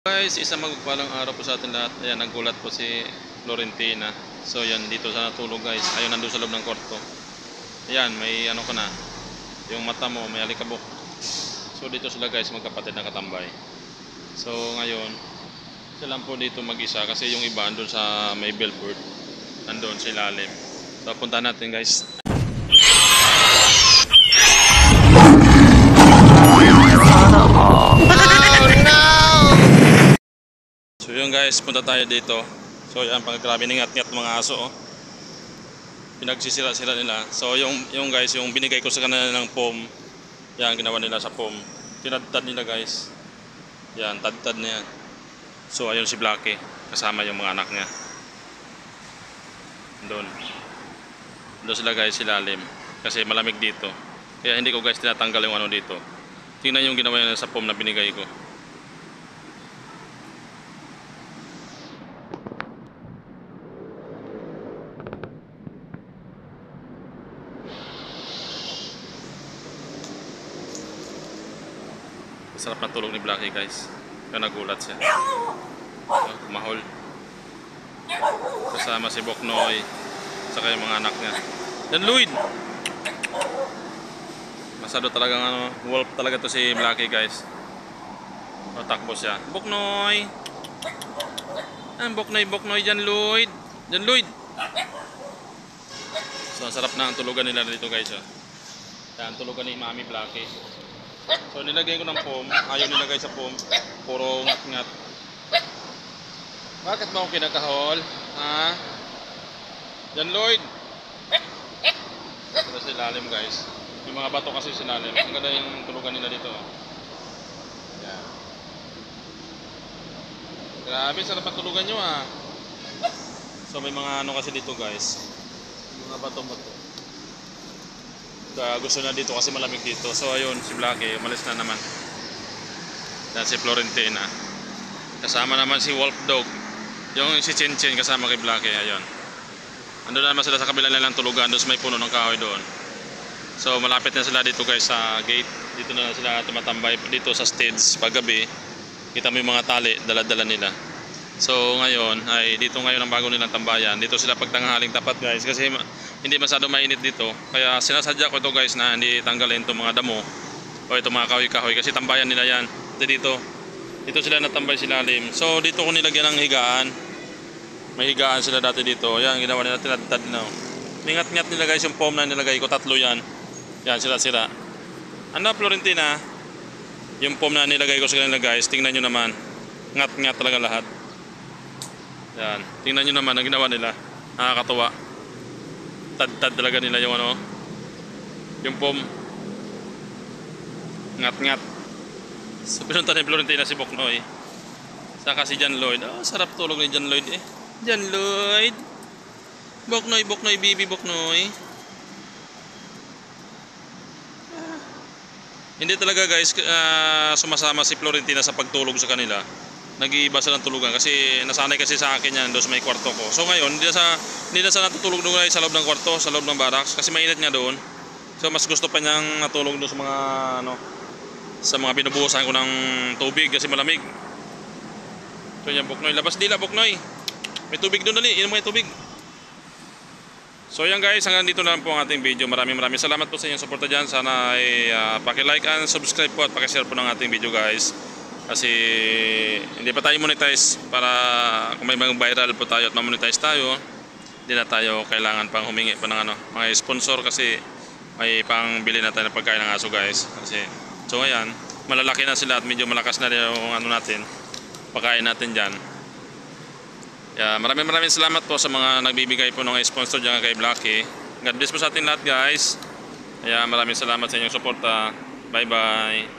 Guys, isang magpalang araw po sa atin lahat. Ayan, nagulat po si Florentina. So yan, dito sa natulog guys. Ayun, nandun sa loob ng kwarto. Ayan, may ano ka na. Yung mata mo, may alikabok. So dito sila guys, magkapatid na katambay. So ngayon, sila lang po dito mag-isa kasi yung iba andun sa may billboard. Nandun sa ilalim. So punta natin guys. So yun guys, punta tayo dito. So yan, grabe ningat-ngat mga aso oh. Pinagsisira-sira nila. So yung guys, yung binigay ko sa kanila ng pom. Yan, ginawa nila sa pom. Tinadtad nila guys. Yan, tad-tad na yan. So ayun si Blackie, kasama yung mga anak niya. Doon sila guys, silalim. Kasi malamig dito. Kaya hindi ko guys tinatanggal yung ano dito. Tingnan yung ginawa nila sa pom na binigay ko. Sarap na tulog ni Blackie guys. Kaya nagulat siya. Mahol. Kasama si Boknoy. Saka yung mga anak niya. Dan Lloyd! Masado talagang ano, wolf talaga to si Blackie guys. O, takbo siya. Boknoy! Boknoy dyan Lloyd! Dyan Lloyd! So sarap na ang tulugan nila dito guys. Yan, tulugan ni Mami Blackie. So nilagay ko ng pom, ayaw nilagay sa pom, puro ngat-ngat. Bakit mo ako kinakahol? Ha? Jan Lloyd! Ito sa ilalim guys. Yung mga bato kasi sa ilalim. Ang ganda yung tulugan nila dito. Yan. Grabe, sarap ang tulugan nyo ah. So may mga ano kasi dito guys. Mga bato-bato. Gusto na dito kasi malamig dito. So ayun, si Blackie umalis na naman. Dan si Florentina. Kasama naman si Wolf Dog. Yung si Chin Chin kasama kay Blackie. Ayun. Andun na naman sila sa kabila nilang tulugan. Doon sa may puno ng kahoy doon. So malapit na sila dito guys sa gate. Dito na sila tumatambay dito sa stage paggabi. Kita mo yung mga tali, dala-dala nila. So ngayon ay dito ngayon ang bago nilang tambayan. Dito sila pagtanghaling tapat guys kasi hindi masyado mainit dito. Kaya sinasadya ko ito guys na hindi tanggalin itong mga damo o itong mga kahoy-kahoy kasi tambayan nila yan. Dito sila natambay silalim. So dito ko nilagyan ng higaan. May higaan sila dati dito. Yan, ginawa nila, tinatad na. Ningat-ngat nila guys yung foam na nilagay ko. 3 yan. Yan, sila. Ano Florentina? Yung foam na nilagay ko sa kanila guys. Tingnan nyo naman. Ngat-ngat talaga lahat. Yan, tingnan nyo naman ang ginawa nila. Nakakatuwa. Tad-tad talaga nila yung ano, yung pom. Ngat-ngat. So pinunta ni Florentina si Boknoy. Saka si Jan Lloyd. Oh, sarap tulog ni Jan Lloyd eh. Jan Lloyd. Boknoy, bibi Boknoy. Hindi talaga guys sumasama si Florentina sa pagtulog sa kanila. Nag-iiba silang tulugan kasi nasanay kasi sa akin yan doon sa may kwarto ko. So ngayon, hindi na sa natutulog doon sa loob ng kwarto, sa loob ng barracks kasi mainit nga doon. So mas gusto pa niyang natulog doon sa mga ano, sa mga binubuhusan ko ng tubig kasi malamig. So yan Boknoy, labas dila Boknoy. May tubig doon dali, inom mo yung tubig. So yan guys, hanggang dito na lang po ang ating video. Maraming salamat po sa inyong suporta dyan. Sana ay paki-like and subscribe po at paki-share po ng ating video guys. Kasi hindi pa tayo monetize para kung may mga viral po tayo at ma-monetize tayo, hindi na tayo kailangan pang humingi pa ng ano, mga sponsor kasi may pang bili na tayo ng pagkain ng aso guys. Kasi so ngayon, malalaki na sila at medyo malakas na rin yung ano natin, pagkain natin dyan. Yeah, maraming salamat po sa mga nagbibigay po ng sponsor dyan kay Blackie. God bless po sa ating lahat guys. Maraming salamat sa inyong suporta. Bye bye.